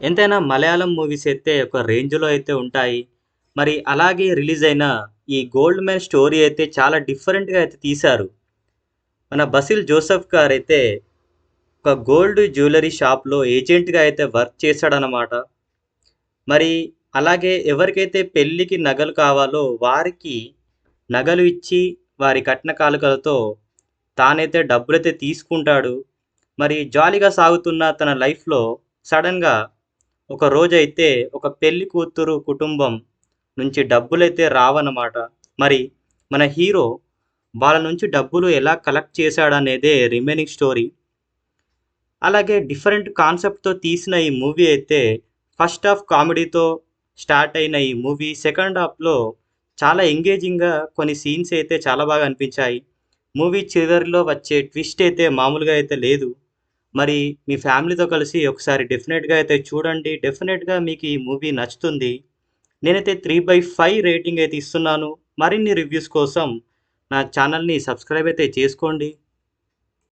ఎంతైనా మలయాళం మూవీస్ అయితే ఒక రేంజ్‌లో అయితే ఉంటాయి. మరి అలాగే రిలీజ్ అయిన ఈ 'గోల్డ్ మ్యాన్' స్టోరీ అయితే చాలా డిఫరెంట్‌గా అయితే తీశారు. మన బసిల్ జోసెఫ్ గారైతే ఒక గోల్డ్ జ్యువెల్లరీ షాప్‌లో ఏజెంట్‌గా అయితే వర్క్ చేశాడనమాట. మరి అలాగే ఎవరికైతే పెళ్ళికి నగలు కావాలో వారికి నగలు ఇచ్చి వారి కట్న కానుకలతో తానైతే డబ్బులైతే తీసుకుంటాడు. మరి జాలీగా సాగుతున్న తన లైఫ్‌లో సడెన్‌గా ఒక రోజైతే ఒక పెళ్లి కూతురు కుటుంబం నుంచి డబ్బులైతే రావన్నమాట. మరి మన హీరో వాళ్ళ నుంచి డబ్బులు ఎలా కలెక్ట్ చేశాడనేదే రిమైనింగ్ స్టోరీ. అలాగే డిఫరెంట్ కాన్సెప్ట్‌తో తీసిన ఈ మూవీ అయితే ఫస్ట్ హాఫ్ కామెడీతో స్టార్ట్ అయిన ఈ మూవీ సెకండ్ హాఫ్‌లో చాలా ఎంగేజింగ్‌గా కొన్ని సీన్స్ అయితే చాలా బాగా అనిపించాయి. మూవీ చివరిలో వచ్చే ట్విస్ట్ అయితే మామూలుగా అయితే లేదు. మరి మీ ఫ్యామిలీతో కలిసి ఒకసారి డెఫినెట్‌గా అయితే చూడండి. డెఫినెట్‌గా మీకు ఈ మూవీ నచ్చుతుంది. నేనైతే 3/5 రేటింగ్ అయితే ఇస్తున్నాను. మరిన్ని రివ్యూస్ కోసం నా ఛానల్‌ని సబ్స్క్రైబ్ అయితే చేసుకోండి.